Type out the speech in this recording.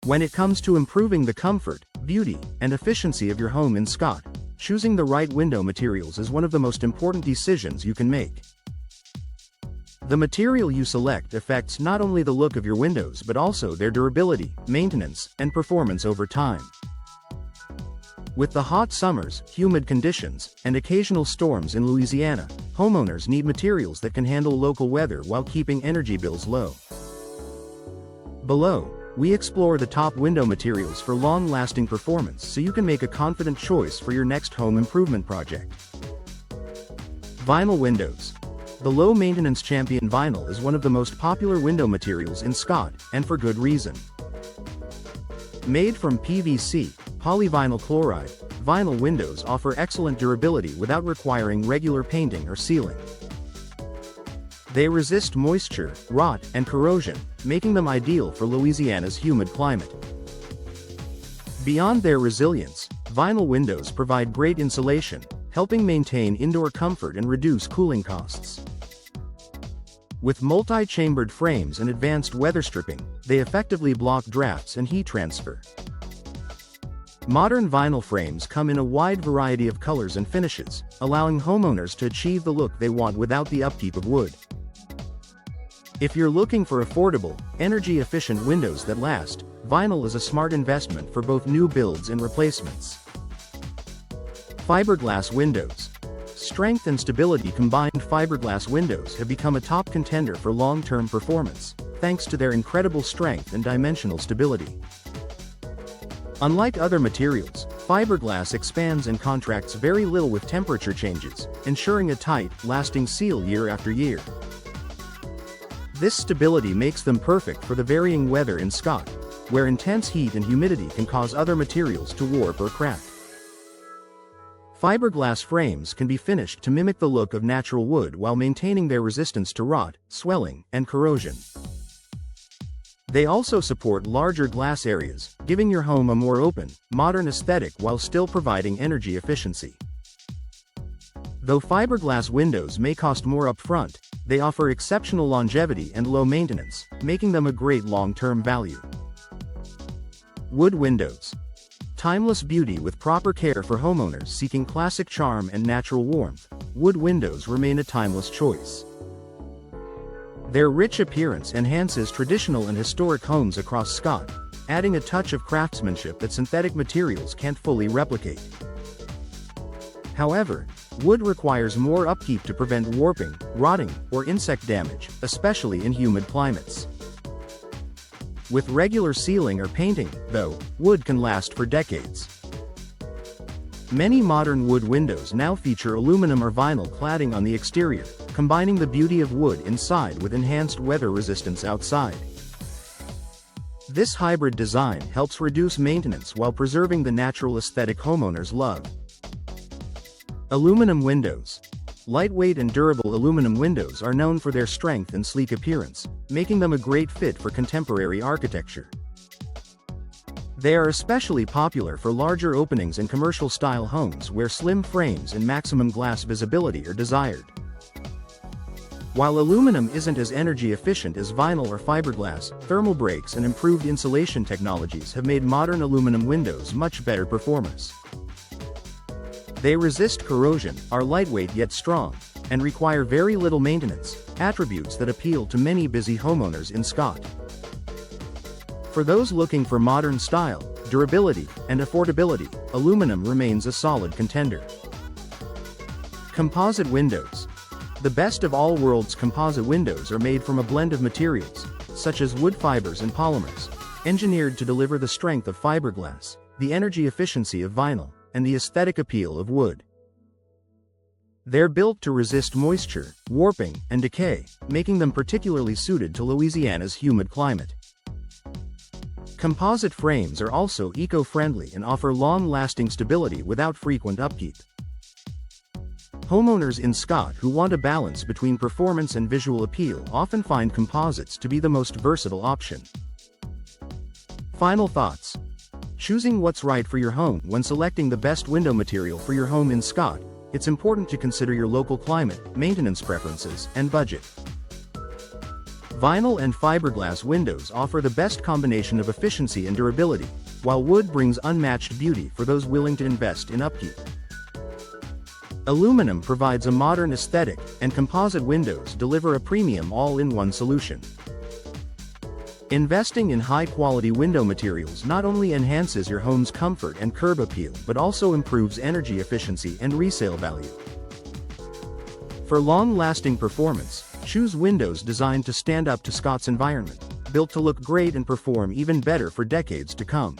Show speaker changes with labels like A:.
A: When it comes to improving the comfort, beauty, and efficiency of your home in Scott, choosing the right window materials is one of the most important decisions you can make. The material you select affects not only the look of your windows but also their durability, maintenance, and performance over time. With the hot summers, humid conditions, and occasional storms in Louisiana, homeowners need materials that can handle local weather while keeping energy bills low. Below, we explore the top window materials for long-lasting performance so you can make a confident choice for your next home improvement project. Vinyl windows. The low-maintenance Champion vinyl is one of the most popular window materials in Scott, and for good reason. Made from PVC, polyvinyl chloride, vinyl windows offer excellent durability without requiring regular painting or sealing. They resist moisture, rot, and corrosion, making them ideal for Louisiana's humid climate. Beyond their resilience, vinyl windows provide great insulation, helping maintain indoor comfort and reduce cooling costs. With multi-chambered frames and advanced weather stripping, they effectively block drafts and heat transfer. Modern vinyl frames come in a wide variety of colors and finishes, allowing homeowners to achieve the look they want without the upkeep of wood. If you're looking for affordable, energy-efficient windows that last, vinyl is a smart investment for both new builds and replacements. Fiberglass windows. Strength and stability combined fiberglass windows have become a top contender for long-term performance, thanks to their incredible strength and dimensional stability. Unlike other materials, fiberglass expands and contracts very little with temperature changes, ensuring a tight, lasting seal year after year. This stability makes them perfect for the varying weather in Scott, where intense heat and humidity can cause other materials to warp or crack. Fiberglass frames can be finished to mimic the look of natural wood while maintaining their resistance to rot, swelling, and corrosion. They also support larger glass areas, giving your home a more open, modern aesthetic while still providing energy efficiency. Though fiberglass windows may cost more upfront, they offer exceptional longevity and low maintenance, making them a great long-term value. Wood windows. Timeless beauty with proper care for homeowners seeking classic charm and natural warmth, wood windows remain a timeless choice. Their rich appearance enhances traditional and historic homes across Scott, adding a touch of craftsmanship that synthetic materials can't fully replicate. However, wood requires more upkeep to prevent warping, rotting, or insect damage, especially in humid climates. With regular sealing or painting, though, wood can last for decades. Many modern wood windows now feature aluminum or vinyl cladding on the exterior, combining the beauty of wood inside with enhanced weather resistance outside. This hybrid design helps reduce maintenance while preserving the natural aesthetic homeowners love. Aluminum windows. Lightweight and durable aluminum windows are known for their strength and sleek appearance, making them a great fit for contemporary architecture. They are especially popular for larger openings in commercial-style homes where slim frames and maximum glass visibility are desired. While aluminum isn't as energy efficient as vinyl or fiberglass, thermal breaks and improved insulation technologies have made modern aluminum windows much better performers. They resist corrosion, are lightweight yet strong, and require very little maintenance, attributes that appeal to many busy homeowners in Scott. For those looking for modern style, durability, and affordability, aluminum remains a solid contender. Composite windows. The best of all worlds composite windows are made from a blend of materials, such as wood fibers and polymers, engineered to deliver the strength of fiberglass, the energy efficiency of vinyl, and the aesthetic appeal of wood. They're built to resist moisture, warping, and decay, making them particularly suited to Louisiana's humid climate. Composite frames are also eco-friendly and offer long-lasting stability without frequent upkeep. Homeowners in Scott who want a balance between performance and visual appeal often find composites to be the most versatile option. Final thoughts. Choosing what's right for your home. When selecting the best window material for your home in Scott, it's important to consider your local climate, maintenance preferences, and budget. Vinyl and fiberglass windows offer the best combination of efficiency and durability, while wood brings unmatched beauty for those willing to invest in upkeep. Aluminum provides a modern aesthetic, and composite windows deliver a premium all-in-one solution. Investing in high-quality window materials not only enhances your home's comfort and curb appeal but also improves energy efficiency and resale value. For long-lasting performance, choose windows designed to stand up to Scott's environment, built to look great and perform even better for decades to come.